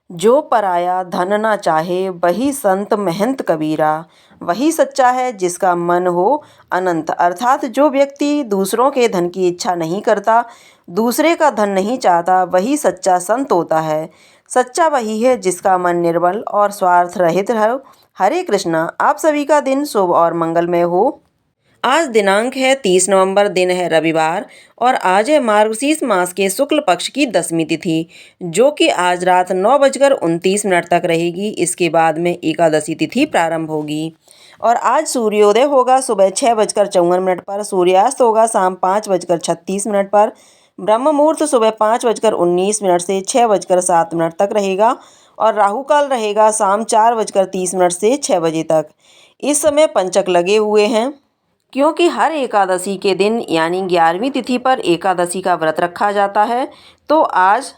जो पराया धन ना चाहे वही संत महंत कबीरा। वही सच्चा है जिसका मन हो अनंत, अर्थात जो व्यक्ति दूसरों के धन की इच्छा नहीं करता, दूसरे का धन नहीं चाहता, वही सच्चा संत होता है। सच्चा वही है जिसका मन निर्मल और स्वार्थ रहित हो। हरे कृष्णा। आप सभी का दिन शुभ और मंगलमय हो। आज दिनांक है 30 नवंबर, दिन है रविवार और आज है मार्गशीर्ष मास के शुक्ल पक्ष की 10वीं तिथि, जो कि आज रात 9:29 तक रहेगी। इसके बाद में एकादशी तिथि प्रारंभ होगी और आज सूर्योदय होगा सुबह 6:54 पर, सूर्यास्त होगा शाम 5:36 पर, ब्रह्म मुहूर्त सुबह 5:19 से 6:07 तक रहेगा और राहु काल रहेगा शाम 4:30 से 6 बजे तक। इस समय पंचक लगे हुए हैं, क्योंकि हर एकादशी के दिन यानी 11वीं तिथि पर एकादशी का व्रत रखा जाता है। तो आज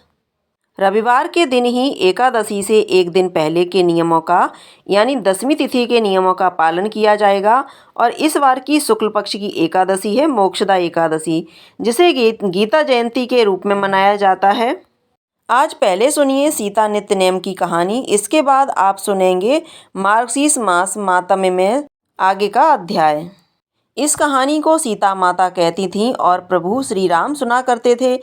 रविवार के दिन ही एकादशी से एक दिन पहले के नियमों का यानी 10वीं तिथि के नियमों का पालन किया जाएगा। और इस बार की शुक्ल पक्ष की एकादशी है मोक्षदा एकादशी, जिसे गीता जयंती के रूप में मनाया जाता है। आज पहले सुनिए सीता नित्य नेम की कहानी, इसके बाद आप सुनेंगे मार्गशीर्ष मास मातम्य में आगे का अध्याय। इस कहानी को सीता माता कहती थीं और प्रभु श्री राम सुना करते थे।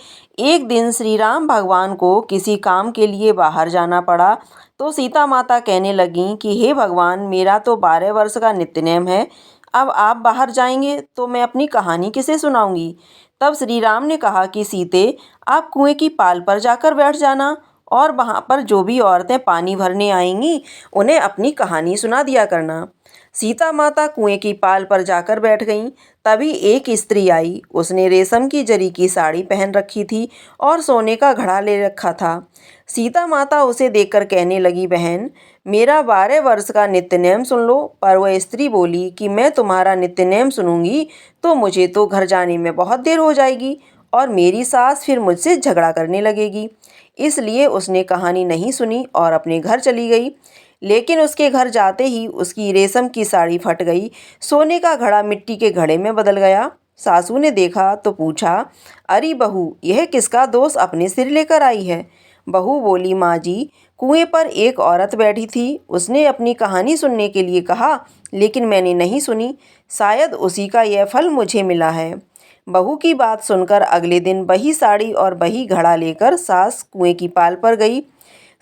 एक दिन श्री राम भगवान को किसी काम के लिए बाहर जाना पड़ा, तो सीता माता कहने लगीं कि हे भगवान, मेरा तो 12 वर्ष का नित्यनेम है, अब आप बाहर जाएंगे तो मैं अपनी कहानी किसे सुनाऊंगी। तब श्री राम ने कहा कि सीते, आप कुएं की पाल पर जाकर बैठ जाना और वहाँ पर जो भी औरतें पानी भरने आएंगी उन्हें अपनी कहानी सुना दिया करना। सीता माता कुएं की पाल पर जाकर बैठ गईं। तभी एक स्त्री आई। उसने रेशम की जरी की साड़ी पहन रखी थी और सोने का घड़ा ले रखा था। सीता माता उसे देखकर कहने लगी, बहन, मेरा 12 वर्ष का नित्यनेम सुन लो। पर वह स्त्री बोली कि मैं तुम्हारा नित्यनेम सुनूंगी तो मुझे तो घर जाने में बहुत देर हो जाएगी और मेरी सास फिर मुझसे झगड़ा करने लगेगी। इसलिए उसने कहानी नहीं सुनी और अपने घर चली गई। लेकिन उसके घर जाते ही उसकी रेशम की साड़ी फट गई, सोने का घड़ा मिट्टी के घड़े में बदल गया। सासू ने देखा तो पूछा, अरे बहू, यह किसका दोष अपने सिर लेकर आई है। बहू बोली, माँ जी, कुएं पर एक औरत बैठी थी, उसने अपनी कहानी सुनने के लिए कहा, लेकिन मैंने नहीं सुनी। शायद उसी का यह फल मुझे मिला है। बहू की बात सुनकर अगले दिन वही साड़ी और वही घड़ा लेकर सास कुएं की पाल पर गई।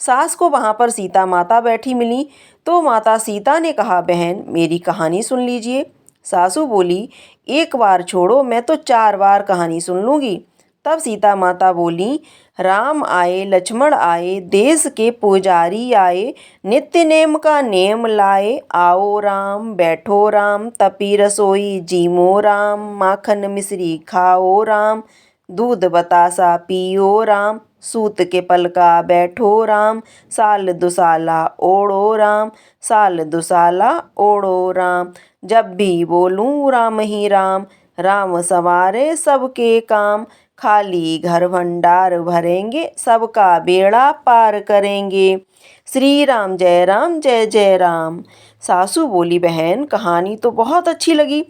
सास को वहाँ पर सीता माता बैठी मिली तो माता सीता ने कहा, बहन, मेरी कहानी सुन लीजिए। सासू बोली, एक बार छोड़ो, मैं तो 4 बार कहानी सुन लूँगी। तब सीता माता बोली, राम आए, लक्ष्मण आए, देश के पुजारी आए, नित्य नेम का नेम लाए, आओ राम, बैठो राम, तपी रसोई जीमो राम, माखन मिश्री खाओ राम, दूध बतासा पियो राम, सूत के पलका बैठो राम, साल दुसाला ओढ़ो राम, साल दुसाला ओढ़ो राम, जब भी बोलूं राम ही राम, राम संवारे सबके काम, खाली घर भंडार भरेंगे, सबका बेड़ा पार करेंगे। श्री राम जय जय राम। सासू बोली, बहन, कहानी तो बहुत अच्छी लगी।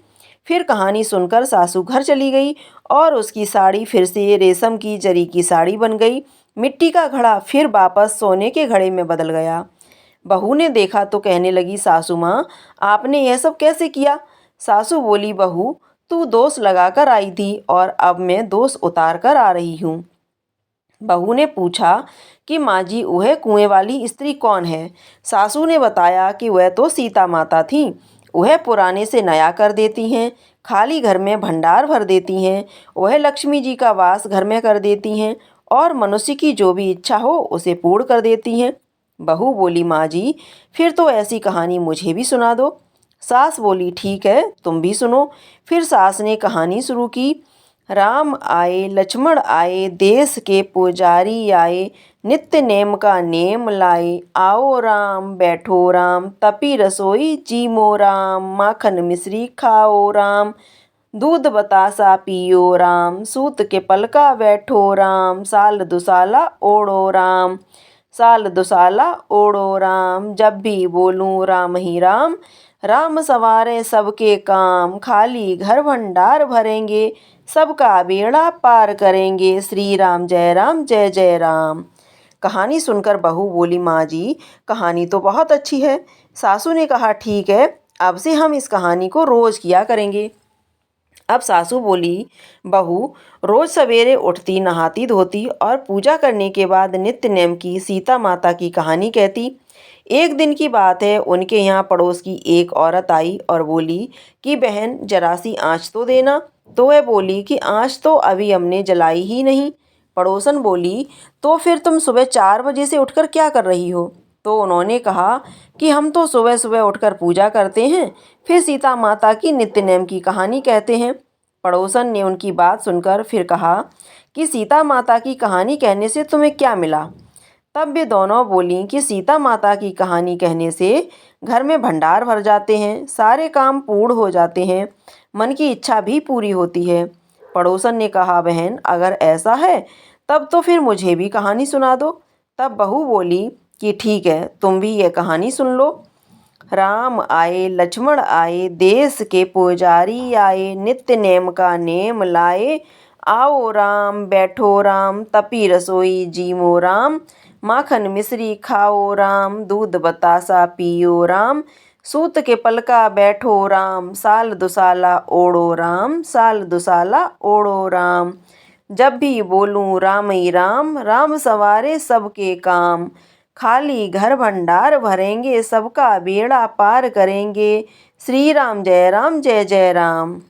फिर कहानी सुनकर सासू घर चली गई और उसकी साड़ी फिर से रेशम की जरी की साड़ी बन गई। मिट्टी का घड़ा फिर वापस सोने के घड़े में बदल गया। बहू ने देखा तो कहने लगी, सासू माँ, आपने यह सब कैसे किया। सासू बोली, बहू, तू दोष लगाकर आई थी और अब मैं दोष उतार कर आ रही हूँ। बहू ने पूछा कि माँ जी, वह कुएं वाली स्त्री कौन है। सासू ने बताया कि वह तो सीता माता थी। वह पुराने से नया कर देती हैं, खाली घर में भंडार भर देती हैं, वह लक्ष्मी जी का वास घर में कर देती हैं और मनुष्य की जो भी इच्छा हो उसे पूर्ण कर देती हैं। बहू बोली, माँ जी, फिर तो ऐसी कहानी मुझे भी सुना दो। सास बोली, ठीक है, तुम भी सुनो। फिर सास ने कहानी शुरू की। राम आए, लक्ष्मण आए, देश के पुजारी आए, नित्य नेम का नेम लाए, आओ राम, बैठो राम, तपी रसोई जीमो राम, माखन मिश्री खाओ राम, दूध बतासा पियो राम, सूत के पलका बैठो राम, साल दुसाला ओढ़ो राम, साल दुसाला ओढ़ो राम, जब भी बोलूं राम ही राम, राम संवारे सबके काम, खाली घर भंडार भरेंगे, सबका बेड़ा पार करेंगे। श्री राम जय जय राम। कहानी सुनकर बहू बोली, माँ जी कहानी तो बहुत अच्छी है। सासू ने कहा, ठीक है, अब से हम इस कहानी को रोज़ किया करेंगे। अब सासू बोली, बहू रोज सवेरे उठती, नहाती धोती और पूजा करने के बाद नित्य नेम की सीता माता की कहानी कहती। एक दिन की बात है, उनके यहाँ पड़ोस की एक औरत आई और बोली कि बहन जरा सी आँच तो देना। तो वह बोली कि आँच तो अभी हमने जलाई ही नहीं। पड़ोसन बोली, तो फिर तुम सुबह 4 बजे से उठकर क्या कर रही हो? तो उन्होंने कहा कि हम तो सुबह सुबह उठकर पूजा करते हैं, फिर सीता माता की नित्य नेम की कहानी कहते हैं। पड़ोसन ने उनकी बात सुनकर फिर कहा कि सीता माता की कहानी कहने से तुम्हें क्या मिला? तब वे दोनों बोलीं कि सीता माता की कहानी कहने से घर में भंडार भर जाते हैं, सारे काम पूर्ण हो जाते हैं, मन की इच्छा भी पूरी होती है। पड़ोसन ने कहा, बहन अगर ऐसा है तब तो फिर मुझे भी कहानी सुना दो। तब बहू बोली कि ठीक है, तुम भी ये कहानी सुन लो। राम आए लक्ष्मण आए, देश के पुजारी आए, नित्य नेम का नेम लाए। आओ राम बैठो राम, तपी रसोई जीमो राम। माखन मिश्री खाओ राम, दूध बतासा पियो राम। सूत के पलका बैठो राम, साल दुसाला ओढ़ो राम, साल दुसाला ओढ़ो राम। जब भी बोलूं राम ही राम, राम सवारे सबके काम। खाली घर भंडार भरेंगे, सबका बेड़ा पार करेंगे। श्री राम जय जय राम।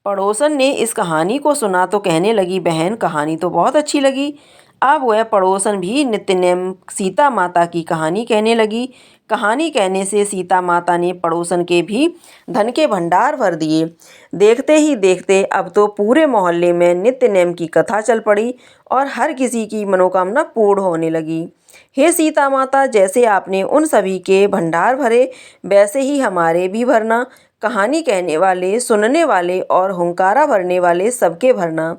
पड़ोसन ने इस कहानी को सुना तो कहने लगी, बहन कहानी तो बहुत अच्छी लगी। अब वह पड़ोसन भी नित्य नेम सीता माता की कहानी कहने लगी। कहानी कहने से सीता माता ने पड़ोसन के भी धन के भंडार भर दिए। देखते ही देखते अब तो पूरे मोहल्ले में नित्य नेम की कथा चल पड़ी और हर किसी की मनोकामना पूर्ण होने लगी। हे सीता माता, जैसे आपने उन सभी के भंडार भरे, वैसे ही हमारे भी भरना। कहानी कहने वाले, सुनने वाले और हुंकारा भरने वाले सबके भरना।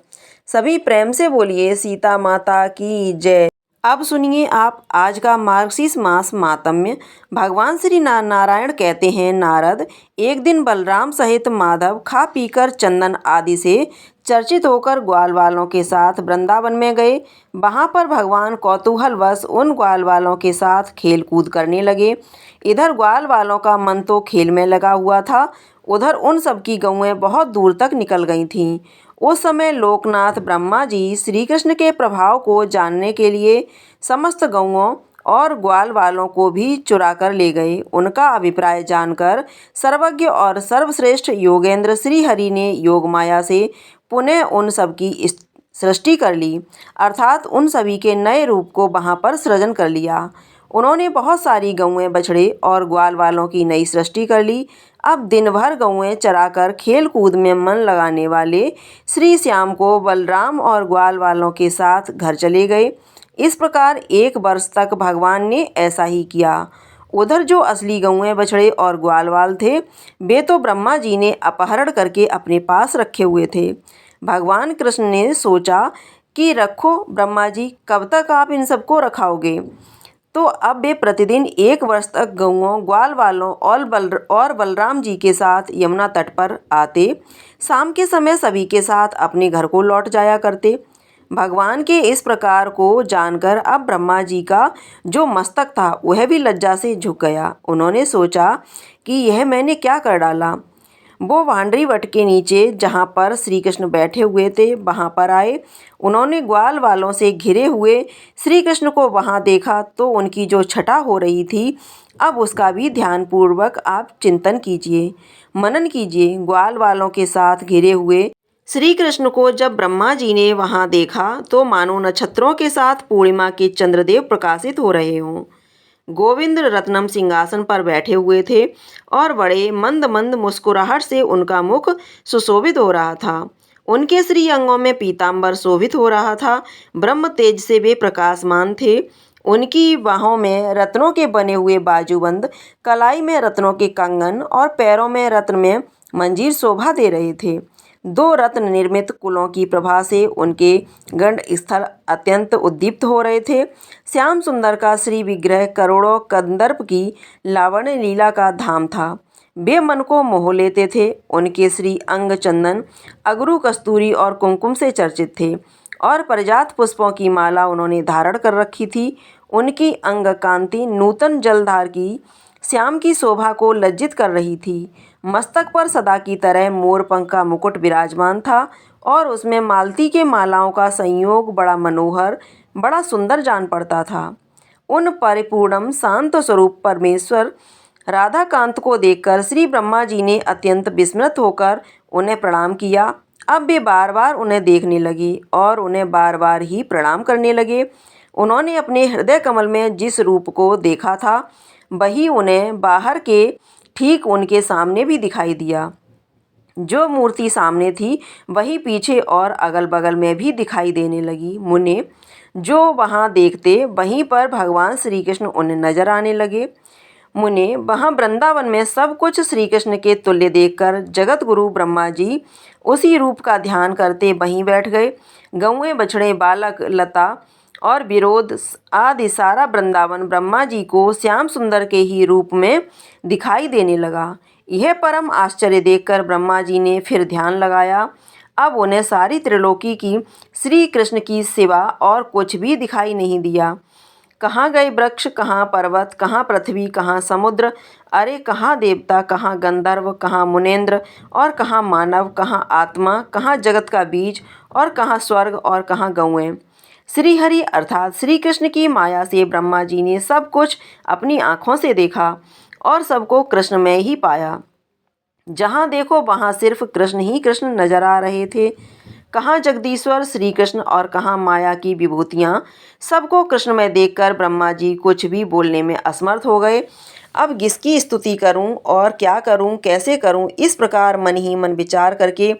सभी प्रेम से बोलिए सीता माता की जय। अब सुनिए आप आज का मार्गशीर्ष मास मातम्य। भगवान श्री नारायण कहते हैं, नारद एक दिन बलराम सहित माधव खा पीकर चंदन आदि से चर्चित होकर ग्वाल वालों के साथ वृंदावन में गए। वहाँ पर भगवान कौतूहलवश उन ग्वाल वालों के साथ खेल कूद करने लगे। इधर ग्वाल वालों का मन तो खेल में लगा हुआ था, उधर उन सब की गौएं बहुत दूर तक निकल गई थीं। उस समय लोकनाथ ब्रह्मा जी श्री कृष्ण के प्रभाव को जानने के लिए समस्त गौओं और ग्वाल वालों को भी चुरा कर ले गए। उनका अभिप्राय जानकर सर्वज्ञ और सर्वश्रेष्ठ योगेंद्र श्री हरि ने योग माया से पुनः उन सब की सृष्टि कर ली, अर्थात उन सभी के नए रूप को वहाँ पर सृजन कर लिया। उन्होंने बहुत सारी गौएं, बछड़े और ग्वाल वालों की नई सृष्टि कर ली। अब दिन भर गौएं चराकर खेल कूद में मन लगाने वाले श्री श्याम को बलराम और ग्वाल वालों के साथ घर चले गए। इस प्रकार 1 वर्ष तक भगवान ने ऐसा ही किया। उधर जो असली गौएं, बछड़े और ग्वाल वाल थे, वे तो ब्रह्मा जी ने अपहरण करके अपने पास रखे हुए थे। भगवान कृष्ण ने सोचा कि रखो ब्रह्मा जी, कब तक आप इन सबको रखाओगे। तो अब वे प्रतिदिन 1 वर्ष तक गौओं, ग्वाल वालों और बलराम जी के साथ यमुना तट पर आते। शाम के समय सभी के साथ अपने घर को लौट जाया करते। भगवान के इस प्रकार को जानकर अब ब्रह्मा जी का जो मस्तक था वह भी लज्जा से झुक गया। उन्होंने सोचा कि यह मैंने क्या कर डाला। वो वांडरी वट के नीचे जहाँ पर श्री कृष्ण बैठे हुए थे वहाँ पर आए। उन्होंने ग्वाल वालों से घिरे हुए श्री कृष्ण को वहाँ देखा तो उनकी जो छटा हो रही थी, अब उसका भी ध्यानपूर्वक आप चिंतन कीजिए, मनन कीजिए। ग्वाल वालों के साथ घिरे हुए श्री कृष्ण को जब ब्रह्मा जी ने वहाँ देखा तो मानो नक्षत्रों के साथ पूर्णिमा के चंद्रदेव प्रकाशित हो रहे हों। गोविंद रत्नम सिंहासन पर बैठे हुए थे और बड़े मंद मंद मुस्कुराहट से उनका मुख सुशोभित हो रहा था। उनके श्री अंगों में पीतांबर शोभित हो रहा था। ब्रह्म तेज से वे प्रकाशमान थे। उनकी बाहों में रत्नों के बने हुए बाजूबंद, कलाई में रत्नों के कंगन और पैरों में रत्न में मंजीर शोभा दे रहे थे। 2 रत्न निर्मित कुलों की प्रभा से उनके गंड स्थल अत्यंत उद्दीप्त हो रहे थे। श्याम सुंदर का श्री विग्रह करोड़ों कंदर्प की लावण्य लीला का धाम था। वे मन को मोह लेते थे। उनके श्री अंग चंदन, अगरू, कस्तूरी और कुमकुम से चर्चित थे और परिजात पुष्पों की माला उन्होंने धारण कर रखी थी। उनकी अंग कांति नूतन जलधार की श्याम की शोभा को लज्जित कर रही थी। मस्तक पर सदा की तरह मोरपंख का मुकुट विराजमान था और उसमें मालती के मालाओं का संयोग बड़ा मनोहर, बड़ा सुंदर जान पड़ता था। उन परिपूर्णम शांत स्वरूप परमेश्वर राधाकांत को देखकर श्री ब्रह्मा जी ने अत्यंत विस्मृत होकर उन्हें प्रणाम किया। अब वे बार बार उन्हें देखने लगे और उन्हें बार बार ही प्रणाम करने लगे। उन्होंने अपने हृदय कमल में जिस रूप को देखा था वही उन्हें बाहर के ठीक उनके सामने भी दिखाई दिया। जो मूर्ति सामने थी वही पीछे और अगल बगल में भी दिखाई देने लगी। मुने जो वहाँ देखते वहीं पर भगवान श्री कृष्ण उन्हें नजर आने लगे। मुने वहाँ वृंदावन में सब कुछ श्री कृष्ण के तुल्य देखकर जगत गुरु ब्रह्मा जी उसी रूप का ध्यान करते वहीं बैठ गए। गौएं, बछड़े, बालक, लता और विरोध आदि सारा वृंदावन ब्रह्मा जी को श्याम सुंदर के ही रूप में दिखाई देने लगा। यह परम आश्चर्य देखकर ब्रह्मा जी ने फिर ध्यान लगाया। अब उन्हें सारी त्रिलोकी की श्री कृष्ण की सिवा और कुछ भी दिखाई नहीं दिया। कहाँ गए वृक्ष, कहाँ पर्वत, कहाँ पृथ्वी, कहाँ समुद्र, अरे कहाँ देवता, कहाँ गंधर्व, कहाँ मुनेन्द्र और कहाँ मानव, कहाँ आत्मा, कहाँ जगत का बीज और कहाँ स्वर्ग और कहाँ गौएं। श्री हरि अर्थात श्री कृष्ण की माया से ब्रह्मा जी ने सब कुछ अपनी आँखों से देखा और सबको कृष्ण में ही पाया। जहाँ देखो वहाँ सिर्फ कृष्ण ही कृष्ण नजर आ रहे थे। कहाँ जगदीश्वर श्री कृष्ण और कहाँ माया की विभूतियाँ। सबको कृष्ण में देखकर ब्रह्मा जी कुछ भी बोलने में असमर्थ हो गए। अब किसकी स्तुति करूं और क्या करूं, कैसे करूं, इस प्रकार मन ही मन विचार करके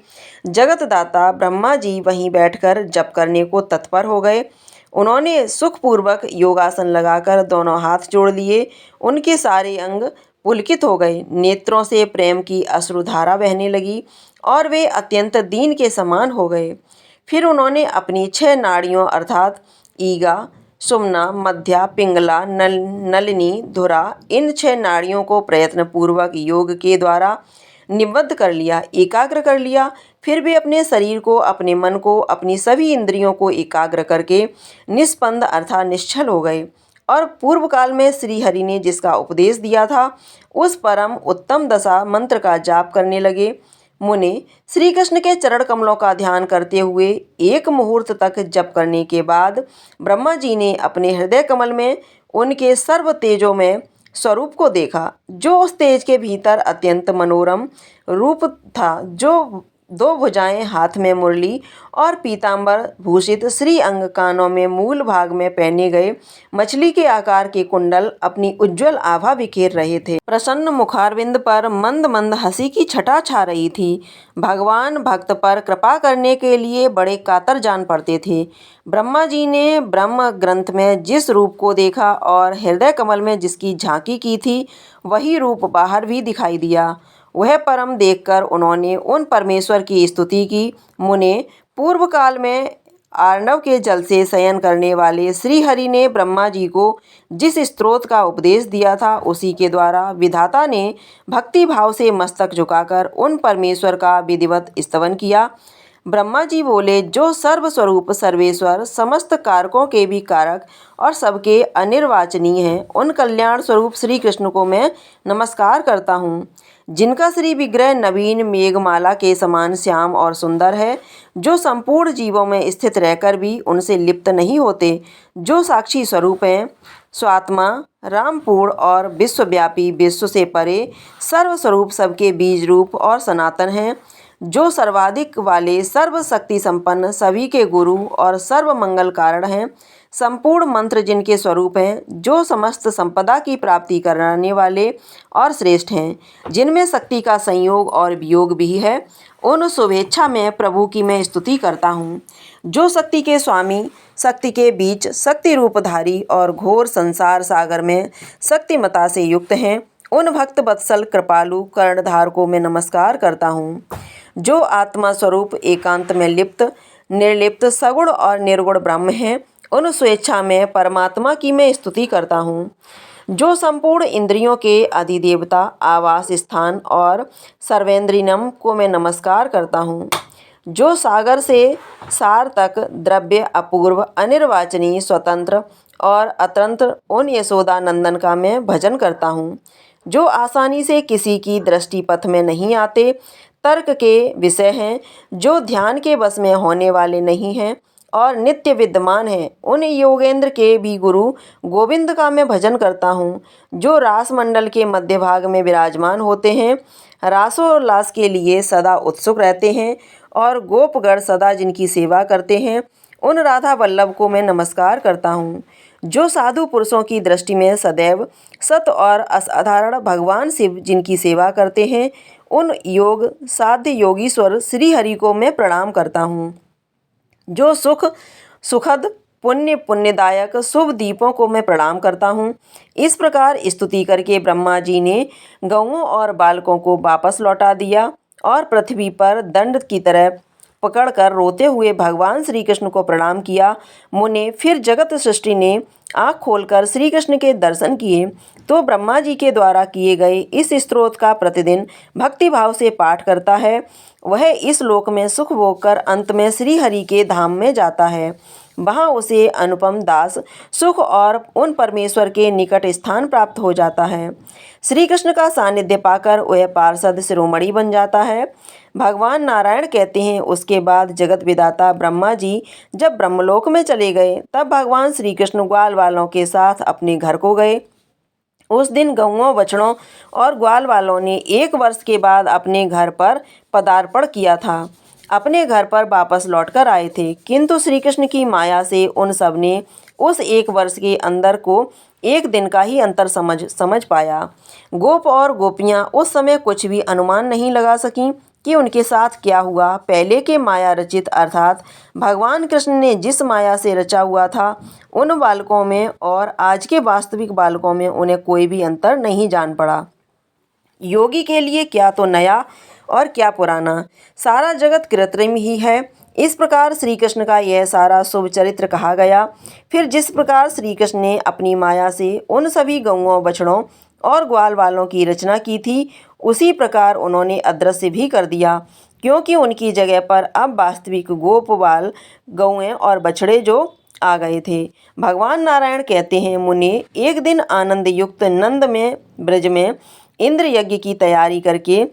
जगतदाता ब्रह्मा जी वहीं बैठकर जप करने को तत्पर हो गए। उन्होंने सुखपूर्वक योगासन लगाकर दोनों हाथ जोड़ लिए। उनके सारे अंग पुलकित हो गए, नेत्रों से प्रेम की अश्रुधारा बहने लगी और वे अत्यंत दीन के समान हो गए। फिर उन्होंने अपनी 6 नाड़ियों अर्थात ईगा, सुमना, मध्या, पिंगला, नलिनी, धुरा, इन 6 नाड़ियों को प्रयत्न पूर्वक योग के द्वारा निबद्ध कर लिया, एकाग्र कर लिया। फिर वे अपने शरीर को, अपने मन को, अपनी सभी इंद्रियों को एकाग्र करके निस्पंद अर्थात निश्चल हो गए और पूर्व काल में श्री हरि ने जिसका उपदेश दिया था उस परम उत्तम दशा मंत्र का जाप करने लगे। मुने श्री कृष्ण के चरण कमलों का ध्यान करते हुए एक मुहूर्त तक जप करने के बाद ब्रह्मा जी ने अपने हृदय कमल में उनके सर्व तेजों में स्वरूप को देखा, जो उस तेज के भीतर अत्यंत मनोरम रूप था। जो 2 भुजाएं, हाथ में मुरली और पीतांबर भूषित श्री अंग, कानों में मूल भाग में पहने गए मछली के आकार के कुंडल अपनी उज्जवल आभा बिखेर रहे थे। प्रसन्न मुखारविंद पर मंद मंद हंसी की छटा छा रही थी। भगवान भक्त पर कृपा करने के लिए बड़े कातर जान पड़ते थे। ब्रह्मा जी ने ब्रह्म ग्रंथ में जिस रूप को देखा और हृदय कमल में जिसकी झांकी की थी वही रूप बाहर भी दिखाई दिया। वह परम देखकर उन्होंने उन परमेश्वर की स्तुति की। मुने पूर्व काल में आर्णव के जल से शयन करने वाले श्री हरि ने ब्रह्मा जी को जिस स्तोत्र का उपदेश दिया था उसी के द्वारा विधाता ने भक्ति भाव से मस्तक झुकाकर उन परमेश्वर का विधिवत स्तवन किया। ब्रह्मा जी बोले, जो सर्वस्वरूप सर्वेश्वर, समस्त कारकों के भी कारक और सबके अनिर्वाचनीय हैं, उन कल्याण स्वरूप श्री कृष्ण को मैं नमस्कार करता हूँ, जिनका श्री विग्रह नवीन मेघमाला के समान श्याम और सुंदर है, जो संपूर्ण जीवों में स्थित रहकर भी उनसे लिप्त नहीं होते, जो साक्षी स्वरूप हैं, स्वात्मा, रामपूर्ण और विश्वव्यापी, विश्व से परे, सर्वस्वरूप, सबके बीज रूप और सनातन हैं, जो सर्वाधिक वाले, सर्वशक्ति संपन्न, सभी के गुरु और सर्व मंगल कारण हैं, संपूर्ण मंत्र जिनके स्वरूप हैं, जो समस्त संपदा की प्राप्ति कराने वाले और श्रेष्ठ हैं, जिनमें शक्ति का संयोग और वियोग भी है, उन शुभेच्छा में प्रभु की मैं स्तुति करता हूँ, जो शक्ति के स्वामी, शक्ति के बीच, शक्ति रूपधारी और घोर संसार सागर में शक्तिमता से युक्त हैं, उन भक्त वत्सल कृपालु कर्णधार को मैं नमस्कार करता हूँ, जो आत्मा स्वरूप एकांत में लिप्त, निर्लिप्त, सगुण और निर्गुण ब्रह्म हैं, उन स्वेच्छा में परमात्मा की मैं स्तुति करता हूँ, जो संपूर्ण इंद्रियों के अधिदेवता, आवास स्थान और सर्वेंद्रियम को मैं नमस्कार करता हूँ, जो सागर से सार तक द्रव्य अपूर्व अनिर्वाचनीय स्वतंत्र और अतंत्र उन यशोदा नंदन का मैं भजन करता हूँ, जो आसानी से किसी की दृष्टि पथ में नहीं आते, तर्क के विषय हैं, जो ध्यान के बस में होने वाले नहीं हैं और नित्य विद्यमान हैं। उन योगेंद्र के भी गुरु गोविंद का मैं भजन करता हूँ, जो रास मंडल के मध्य भाग में विराजमान होते हैं, रासोल्लास के लिए सदा उत्सुक रहते हैं और गोपगण सदा जिनकी सेवा करते हैं, उन राधा वल्लभ को मैं नमस्कार करता हूँ, जो साधु पुरुषों की दृष्टि में सदैव सत और असाधारण भगवान शिव जिनकी सेवा करते हैं, उन योग साध्य योगीश्वर श्री हरि को मैं प्रणाम करता हूँ, जो सुख सुखद पुण्यदायक शुभ दीपों को मैं प्रणाम करता हूँ। इस प्रकार स्तुति करके ब्रह्मा जी ने गौओं और बालकों को वापस लौटा दिया और पृथ्वी पर दंड की तरह पकड़कर रोते हुए भगवान श्री कृष्ण को प्रणाम किया। मुने फिर जगत सृष्टि ने आँख खोलकर श्री कृष्ण के दर्शन किए तो ब्रह्मा जी के द्वारा किए गए इस स्तोत्र का प्रतिदिन भक्ति भाव से पाठ करता है, वह इस लोक में सुख भोग कर अंत में श्री हरि के धाम में जाता है। वहाँ उसे अनुपम दास सुख और उन परमेश्वर के निकट स्थान प्राप्त हो जाता है। श्री कृष्ण का सानिध्य पाकर वह पार्षद शिरोमणि बन जाता है। भगवान नारायण कहते हैं, उसके बाद जगत विधाता ब्रह्मा जी जब ब्रह्मलोक में चले गए तब भगवान श्री कृष्ण ग्वाल वालों के साथ अपने घर को गए। उस दिन गौओं बछड़ों और ग्वाल वालों ने 1 वर्ष के बाद अपने घर पर पदार्पण किया था, अपने घर पर वापस लौटकर आए थे, किंतु श्री कृष्ण की माया से उन सब ने उस 1 वर्ष के अंदर को 1 दिन का ही अंतर समझ पाया। गोप और गोपियाँ उस समय कुछ भी अनुमान नहीं लगा सकीं कि उनके साथ क्या हुआ। पहले के माया रचित अर्थात भगवान कृष्ण ने जिस माया से रचा हुआ था उन बालकों में और आज के वास्तविक बालकों में उन्हें कोई भी अंतर नहीं जान पड़ा। योगी के लिए क्या तो नया और क्या पुराना, सारा जगत कृत्रिम ही है। इस प्रकार श्री कृष्ण का यह सारा शुभ चरित्र कहा गया। फिर जिस प्रकार श्री कृष्ण ने अपनी माया से उन सभी गौओं बछड़ों और ग्वाल वालों की रचना की थी, उसी प्रकार उन्होंने अदृश्य भी कर दिया, क्योंकि उनकी जगह पर अब वास्तविक गोप बाल गौएं और बछड़े जो आ गए थे। भगवान नारायण कहते हैं, मुने एक दिन आनंद युक्त नंद में ब्रज में इंद्र यज्ञ की तैयारी करके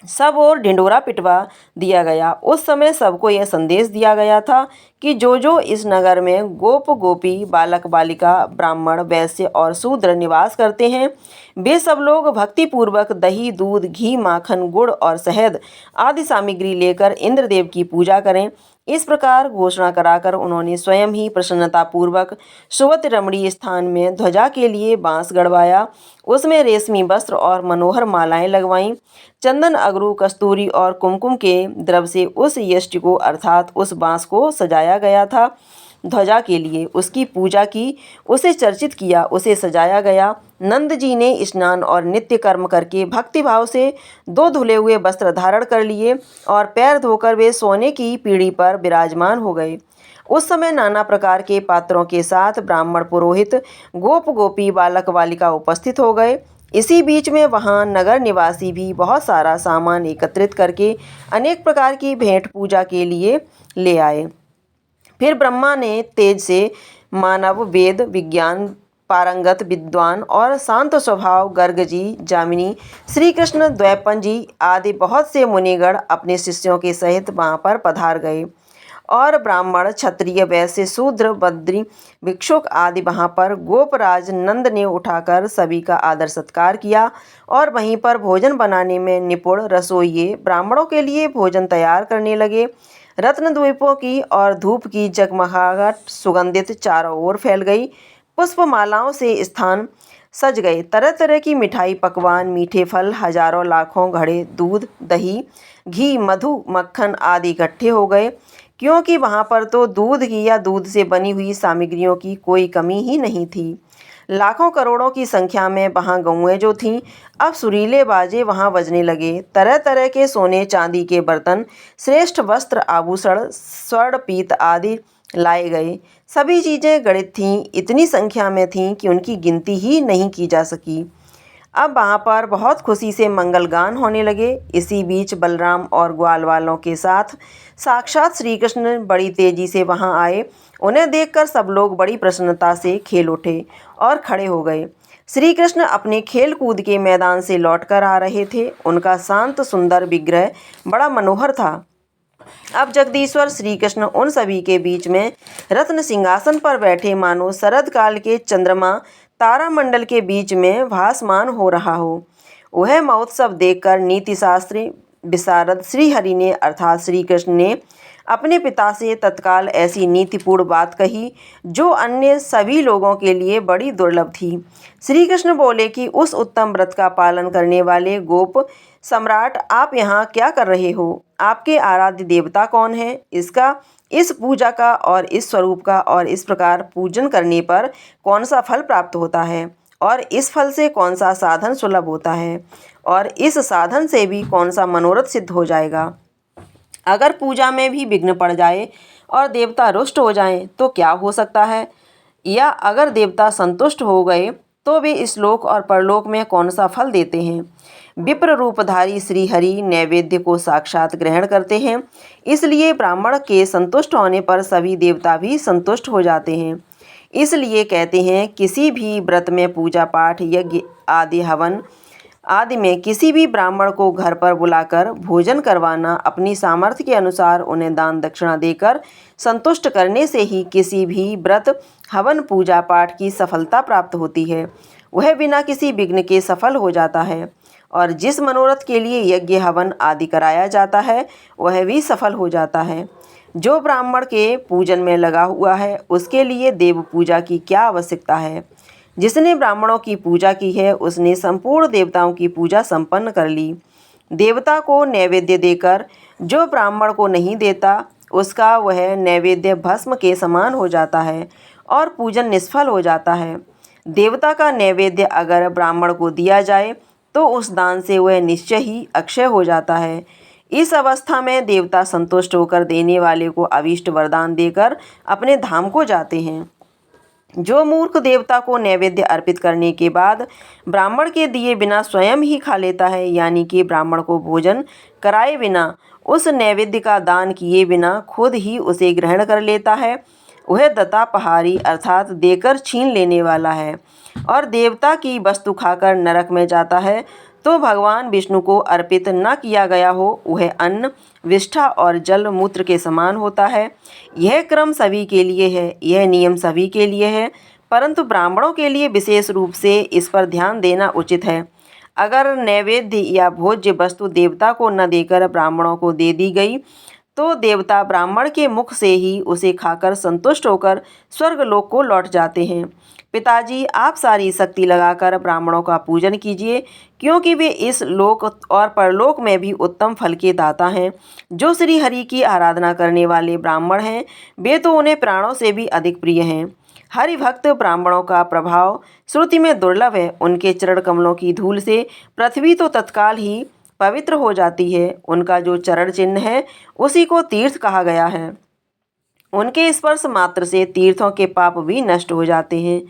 सब और ढिंढोरा पिटवा दिया गया। उस समय सबको यह संदेश दिया गया था कि जो जो इस नगर में गोप गोपी बालक बालिका ब्राह्मण वैश्य और शूद्र निवास करते हैं, वे सब लोग भक्ति पूर्वक दही दूध घी माखन गुड़ और शहद आदि सामग्री लेकर इंद्रदेव की पूजा करें। इस प्रकार घोषणा कराकर उन्होंने स्वयं ही प्रसन्नतापूर्वक सुवत रमणीय स्थान में ध्वजा के लिए बांस गड़वाया, उसमें रेशमी वस्त्र और मनोहर मालाएं लगवाईं। चंदन अगरू कस्तूरी और कुमकुम के द्रव से उस यष्टि को अर्थात उस बांस को सजाया गया था। ध्वजा के लिए उसकी पूजा की, उसे चर्चित किया, उसे सजाया गया। नंद जी ने स्नान और नित्य कर्म करके भक्ति भाव से 2 धुले हुए वस्त्र धारण कर लिए और पैर धोकर वे सोने की पीढ़ी पर विराजमान हो गए। उस समय नाना प्रकार के पात्रों के साथ ब्राह्मण पुरोहित गोप गोपी बालक बालिका उपस्थित हो गए। इसी बीच में वहाँ नगर निवासी भी बहुत सारा सामान एकत्रित करके अनेक प्रकार की भेंट पूजा के लिए ले आए। फिर ब्रह्मा ने तेज से मानव वेद विज्ञान पारंगत विद्वान और शांत स्वभाव गर्ग जी जामिनी श्री कृष्ण द्वैपन जी आदि बहुत से मुनिगण अपने शिष्यों के सहित वहाँ पर पधार गए और ब्राह्मण क्षत्रिय वैश्य शूद्र बद्री भिक्षुक आदि वहाँ पर गोपराज नंद ने उठाकर सभी का आदर सत्कार किया और वहीं पर भोजन बनाने में निपुण रसोइये ब्राह्मणों के लिए भोजन तैयार करने लगे। रत्न द्वीपों की और धूप की जगमगाहट सुगंधित चारों ओर फैल गई। पुष्पमालाओं से स्थान सज गए। तरह तरह की मिठाई पकवान मीठे फल हजारों लाखों घड़े दूध दही घी मधु मक्खन आदि इकट्ठे हो गए, क्योंकि वहाँ पर तो दूध घी या दूध से बनी हुई सामग्रियों की कोई कमी ही नहीं थी। लाखों करोड़ों की संख्या में वहाँ गौएं जो थीं, अब सुरीले बाजे वहाँ बजने लगे। तरह तरह के सोने चांदी के बर्तन श्रेष्ठ वस्त्र आभूषण स्वर्ण पीत आदि लाए गए। सभी चीज़ें गणित थीं, इतनी संख्या में थीं कि उनकी गिनती ही नहीं की जा सकी। अब वहाँ पर बहुत खुशी से मंगल गान होने लगे। इसी बीच बलराम और ग्वाल वालों के साथ साक्षात श्री कृष्ण बड़ी तेजी से वहाँ आए। उन्हें देखकर सब लोग बड़ी प्रसन्नता से खेल उठे और खड़े हो गए। श्री कृष्ण अपने खेल कूद के मैदान से लौटकर आ रहे थे। उनका शांत सुंदर विग्रह बड़ा मनोहर था। अब जगदीश्वर श्री कृष्ण उन सभी के बीच में रत्न सिंहासन पर बैठे मानो शरद काल के चंद्रमा तारामंडल के बीच में भासमान हो रहा हो। वह महोत्सव देखकर नीतिशास्त्री विशारद श्रीहरि ने अर्थात श्री कृष्ण ने अपने पिता से तत्काल ऐसी नीतिपूर्ण बात कही जो अन्य सभी लोगों के लिए बड़ी दुर्लभ थी। श्री कृष्ण बोले कि उस उत्तम व्रत का पालन करने वाले गोप सम्राट, आप यहाँ क्या कर रहे हो? आपके आराध्य देवता कौन है? इस पूजा का और इस स्वरूप का और इस प्रकार पूजन करने पर कौन सा फल प्राप्त होता है और इस फल से कौन सा साधन सुलभ होता है और इस साधन से भी कौन सा मनोरथ सिद्ध हो जाएगा? अगर पूजा में भी विघ्न पड़ जाए और देवता रुष्ट हो जाएं तो क्या हो सकता है? या अगर देवता संतुष्ट हो गए तो वे इस लोक और परलोक में कौन सा फल देते हैं? विप्र रूपधारी श्री हरि नैवेद्य को साक्षात ग्रहण करते हैं, इसलिए ब्राह्मण के संतुष्ट होने पर सभी देवता भी संतुष्ट हो जाते हैं। इसलिए कहते हैं किसी भी व्रत में पूजा पाठ यज्ञ आदि हवन आदि में किसी भी ब्राह्मण को घर पर बुलाकर भोजन करवाना, अपनी सामर्थ्य के अनुसार उन्हें दान दक्षिणा देकर संतुष्ट करने से ही किसी भी व्रत हवन पूजा पाठ की सफलता प्राप्त होती है। वह बिना किसी विघ्न के सफल हो जाता है और जिस मनोरथ के लिए यज्ञ हवन आदि कराया जाता है वह भी सफल हो जाता है। जो ब्राह्मण के पूजन में लगा हुआ है उसके लिए देव पूजा की क्या आवश्यकता है? जिसने ब्राह्मणों की पूजा की है उसने संपूर्ण देवताओं की पूजा संपन्न कर ली। देवता को नैवेद्य देकर जो ब्राह्मण को नहीं देता उसका वह नैवेद्य भस्म के समान हो जाता है और पूजन निष्फल हो जाता है। देवता का नैवेद्य अगर ब्राह्मण को दिया जाए तो उस दान से वह निश्चय ही अक्षय हो जाता है। इस अवस्था में देवता संतुष्ट होकर देने वाले को अभीष्ट वरदान देकर अपने धाम को जाते हैं। जो मूर्ख देवता को नैवेद्य अर्पित करने के बाद ब्राह्मण के दिए बिना स्वयं ही खा लेता है, यानी कि ब्राह्मण को भोजन कराए बिना उस नैवेद्य का दान किए बिना खुद ही उसे ग्रहण कर लेता है, वह दत्तापहारी अर्थात देकर छीन लेने वाला है और देवता की वस्तु खाकर नरक में जाता है। तो भगवान विष्णु को अर्पित न किया गया हो वह अन्न विष्ठा और जल मूत्र के समान होता है। यह क्रम सभी के लिए है, यह नियम सभी के लिए है, परंतु ब्राह्मणों के लिए विशेष रूप से इस पर ध्यान देना उचित है। अगर नैवेद्य या भोज्य वस्तु देवता को न देकर ब्राह्मणों को दे दी गई तो देवता ब्राह्मण के मुख से ही उसे खाकर संतुष्ट होकर स्वर्गलोक को लौट जाते हैं। पिताजी, आप सारी शक्ति लगाकर ब्राह्मणों का पूजन कीजिए, क्योंकि वे इस लोक और परलोक में भी उत्तम फल के दाता हैं। जो श्री हरि की आराधना करने वाले ब्राह्मण हैं वे तो उन्हें प्राणों से भी अधिक प्रिय हैं। हरि भक्त ब्राह्मणों का प्रभाव श्रुति में दुर्लभ है। उनके चरण कमलों की धूल से पृथ्वी तो तत्काल ही पवित्र हो जाती है। उनका जो चरण चिन्ह है उसी को तीर्थ कहा गया है। उनके स्पर्श मात्र से तीर्थों के पाप भी नष्ट हो जाते हैं।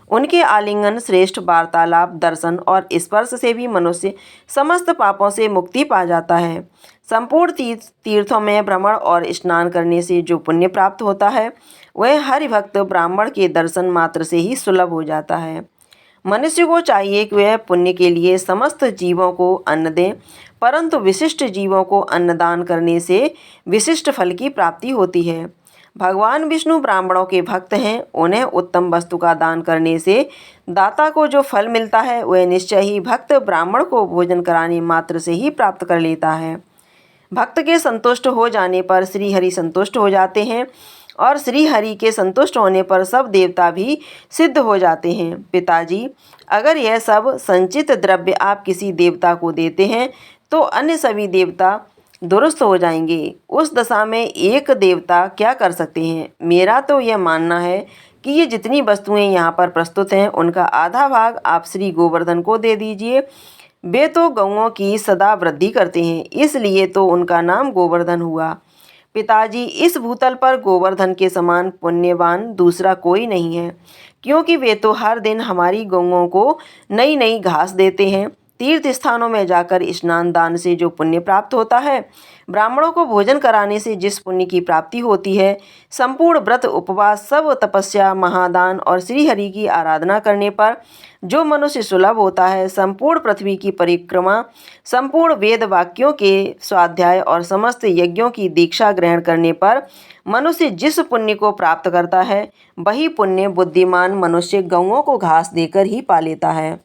उनके आलिंगन श्रेष्ठ वार्तालाप दर्शन और स्पर्श से भी मनुष्य समस्त पापों से मुक्ति पा जाता है। संपूर्ण तीर्थों में भ्रमण और स्नान करने से जो पुण्य प्राप्त होता है वह हरिभक्त ब्राह्मण के दर्शन मात्र से ही सुलभ हो जाता है। मनुष्य को चाहिए कि वह पुण्य के लिए समस्त जीवों को अन्न दें, परंतु विशिष्ट जीवों को अन्नदान करने से विशिष्ट फल की प्राप्ति होती है। भगवान विष्णु ब्राह्मणों के भक्त हैं। उन्हें उत्तम वस्तु का दान करने से दाता को जो फल मिलता है वह निश्चय ही भक्त ब्राह्मण को भोजन कराने मात्र से ही प्राप्त कर लेता है। भक्त के संतुष्ट हो जाने पर श्री हरि संतुष्ट हो जाते हैं और श्री हरि के संतुष्ट होने पर सब देवता भी सिद्ध हो जाते हैं। पिताजी, अगर यह सब संचित द्रव्य आप किसी देवता को देते हैं तो अन्य सभी देवता दुरुस्त हो जाएंगे। उस दशा में एक देवता क्या कर सकते हैं? मेरा तो यह मानना है कि ये जितनी वस्तुएं यहाँ पर प्रस्तुत हैं उनका आधा भाग आप श्री गोवर्धन को दे दीजिए। वे तो गौओं की सदा वृद्धि करते हैं, इसलिए तो उनका नाम गोवर्धन हुआ। पिताजी, इस भूतल पर गोवर्धन के समान पुण्यवान दूसरा कोई नहीं है, क्योंकि वे तो हर दिन हमारी गौओं को नई नई घास देते हैं। तीर्थ स्थानों में जाकर स्नान दान से जो पुण्य प्राप्त होता है, ब्राह्मणों को भोजन कराने से जिस पुण्य की प्राप्ति होती है, संपूर्ण व्रत उपवास सब तपस्या महादान और श्रीहरि की आराधना करने पर जो मनुष्य सुलभ होता है, संपूर्ण पृथ्वी की परिक्रमा, संपूर्ण वेद वाक्यों के स्वाध्याय और समस्त यज्ञों की दीक्षा ग्रहण करने पर मनुष्य जिस पुण्य को प्राप्त करता है, वही पुण्य बुद्धिमान मनुष्य गौओं को घास देकर ही पा लेता है।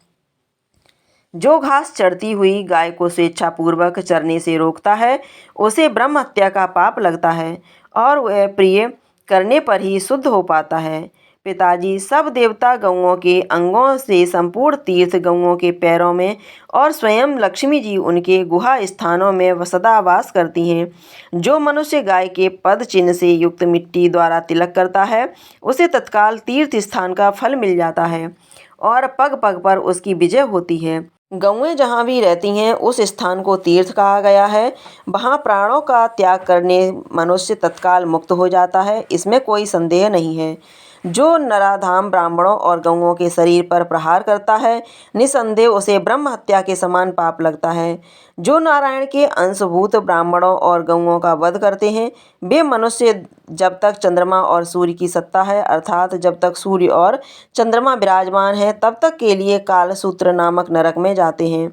जो घास चढ़ती हुई गाय को स्वेच्छापूर्वक चरने से रोकता है, उसे ब्रह्म हत्या का पाप लगता है और वह प्रिय करने पर ही शुद्ध हो पाता है। पिताजी, सब देवता गौओं के अंगों से संपूर्ण तीर्थ गौओं के पैरों में और स्वयं लक्ष्मी जी उनके गुहा स्थानों में सदा वास करती हैं। जो मनुष्य गाय के पद चिन्ह से युक्त मिट्टी द्वारा तिलक करता है, उसे तत्काल तीर्थ स्थान का फल मिल जाता है और पग पग पर उसकी विजय होती है। गौएं जहाँ भी रहती हैं, उस स्थान को तीर्थ कहा गया है। वहाँ प्राणों का त्याग करने मनुष्य तत्काल मुक्त हो जाता है, इसमें कोई संदेह नहीं है। जो नराधाम ब्राह्मणों और गौओं के शरीर पर प्रहार करता है, निसंदेह उसे ब्रह्म हत्या के समान पाप लगता है। जो नारायण के अंशभूत ब्राह्मणों और गौओं का वध करते हैं, वे मनुष्य जब तक चंद्रमा और सूर्य की सत्ता है, अर्थात जब तक सूर्य और चंद्रमा विराजमान है, तब तक के लिए कालसूत्र नामक नरक में जाते हैं।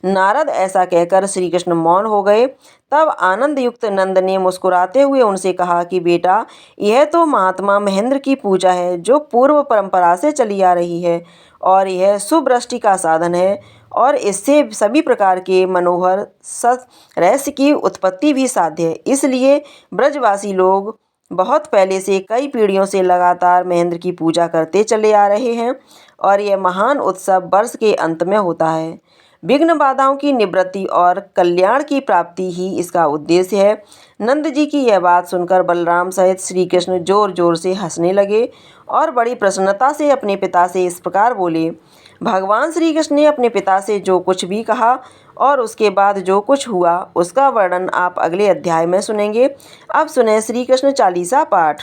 नारद ऐसा कहकर श्री कृष्ण मौन हो गए। तब आनंद युक्त नंद ने मुस्कुराते हुए उनसे कहा कि बेटा, यह तो महात्मा महेंद्र की पूजा है, जो पूर्व परंपरा से चली आ रही है और यह सुवृष्टि का साधन है और इससे सभी प्रकार के मनोहर सत रहस्य की उत्पत्ति भी साध्य है। इसलिए ब्रजवासी लोग बहुत पहले से कई पीढ़ियों से लगातार महेंद्र की पूजा करते चले आ रहे हैं और यह महान उत्सव वर्ष के अंत में होता है। विघ्न बाधाओं की निवृत्ति और कल्याण की प्राप्ति ही इसका उद्देश्य है। नंद जी की यह बात सुनकर बलराम सहित श्री कृष्ण जोर जोर से हंसने लगे और बड़ी प्रसन्नता से अपने पिता से इस प्रकार बोले। भगवान श्री कृष्ण ने अपने पिता से जो कुछ भी कहा और उसके बाद जो कुछ हुआ, उसका वर्णन आप अगले अध्याय में सुनेंगे। अब सुने श्री कृष्ण चालीसा पाठ।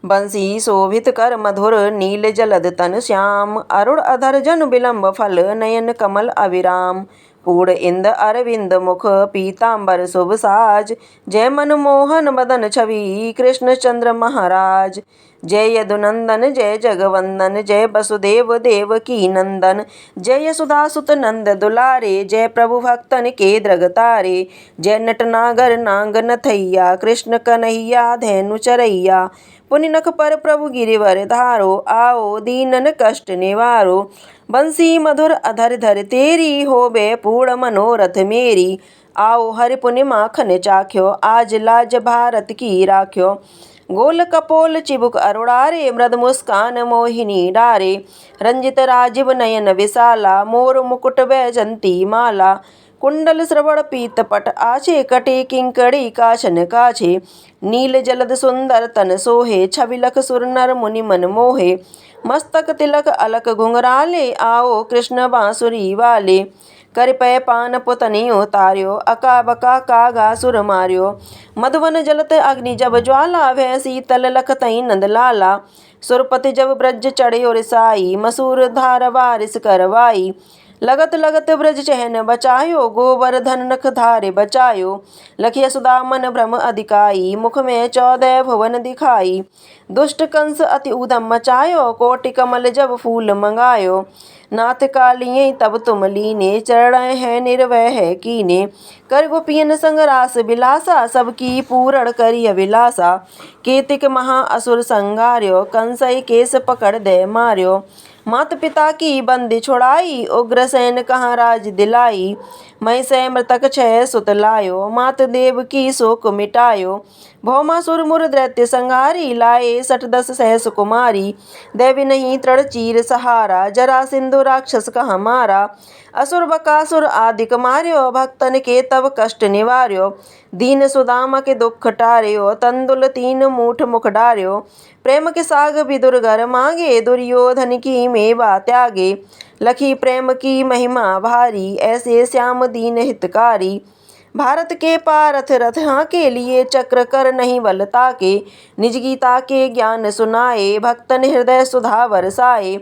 बंसी शोभित कर मधुर नील जलद तन श्याम, अरुण अधर जन विलंब फल नयन कमल अविराम, पूर्ण इंद अरविंद मुख पीतांबर शुभ साज, जय मनमोहन बदन छवि कृष्ण चंद्र महाराज, जय यदुनंदन जय जगवंदन जय वसुदेव देव की नंदन, जय यशोदा सुत नंद दुलारे, जय प्रभु भक्तन के द्रगतारे, जय नटनागर नांग नथैया कृष्ण कन्हैया धैनु चरैया, पुनिनख पर प्रभु गिरिवर धारो, आओ दीनन कष्ट निवारो, बंसी मधुर अधर धर तेरी होबे पूर्ण मनोरथ मेरी, आओ हरि पुण्य माखन चाख्यो आज लाज भारत की राख्यो, गोल कपोल चिबुक अरुणारे मृद मुस्कान मोहिनी डारे, रंजित राजीव नयन विशाला मोर मुकुट वैजंती माला, कुंडल श्रवण पीत पट आछे कटे किंकड़ी काछन काछे, नील जलद सुंदर तन सोहे छवि लख सुर नर मुनि मन मोहे, मस्तक तिलक अलक घुंघराले आओ कृष्ण बांसुरी वाले, कर पै पान पुतनी उतार्यो अका बका कागा सुर मार्यो, मधुवन जलत अग्नि जब ज्वाला भय शीतल लख तई नंद लाला, सुरपति जब ब्रज चढ़े और साई मसूर धार बारिश करवाई, लगत लगत ब्रज चहन बचायो गोवर्धन नख धारे बचायो, लखिय सुदा मन भ्रम अधिकाई मुख में 14 भुवन दिखाई, दुष्ट कंस अति उदम मचायो कोटि कमल जब फूल मंगायो, नाथ कालिये तब तुम लीने चरण है निर्भय है कीने, कर गोपियन संग रास बिलासा सबकी पूरण करी अभिलाषा, केतिक महा असुर संगार्यो कंसई केस पकड़ दे मार्यो, मात पिता की बंदी छुड़ाई उग्रसेन कहाँ राज दिलाई, मैं से मृतक छह सुत लायो मात देव की शोक मिटायो, भौमासुर मुर दैत्य संहारी लाए 60 सहस कुमारी, देवी नहीं तृण चीर सहारा जरा सिंधु राक्षस कहाँ मारा, असुर बकासुर आदिक मार्यो भक्तन के तब कष्ट निवार्यो, दीन सुदामा के दुख टार्यो तंदुल 3 मूठ मुख डार्यो, प्रेम के साग विदुर घर मांगे दुर्योधन की मेवा त्यागे, लखी प्रेम की महिमा भारी ऐसे श्याम दीन हितकारी, भारत के पारथ रथ हाँ के लिए चक्र कर नहीं बलता के, निज गीता के ज्ञान सुनाए, भक्तन हृदय सुधा बरसाए।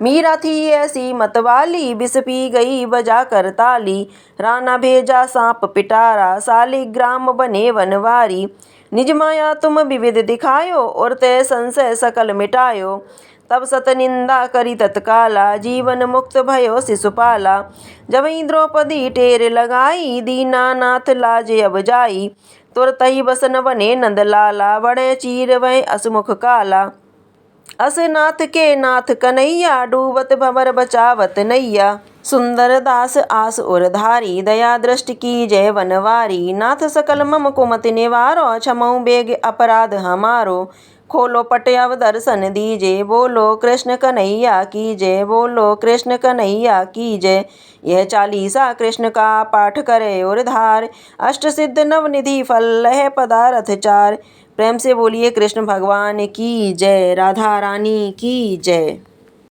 मीरा थी ऐसी मतवाली, विष पी गई बजा कर ताली, राणा भेजा सांप पिटारा, शालिग्राम बने वनवारी। निज माया तुम विविध दिखायो, और तय संशय सकल मिटायो। तब सत निंदा करी तत्काला, जीवन मुक्त भयो शिशुपाला। जबहि द्रौपदी टेर लगाई, दीनानाथ लाजे अब जाई। तुरतहि बसन बने नंदलाला, बड़े चीर वह असमुख काला। असनाथ के नाथ कन्हैया, डूबत भंवर बचावत नैया। सुंदर दास आस उरधारी, दया दृष्टि की जय वनवारी। नाथ सकल मम कुमति निवारो, क्षमऊ बेग अपराध हमारो। खोलो पट अब दर्शन दीजे, बोलो कृष्ण कन्हैया की जय, बोलो कृष्ण कन्हैया की जय। यह चालीसा कृष्ण का पाठ करे और धार, अष्ट सिद्ध नवनिधि फल है पदारथ चार। प्रेम से बोलिए कृष्ण भगवान की जय, राधा रानी की जय।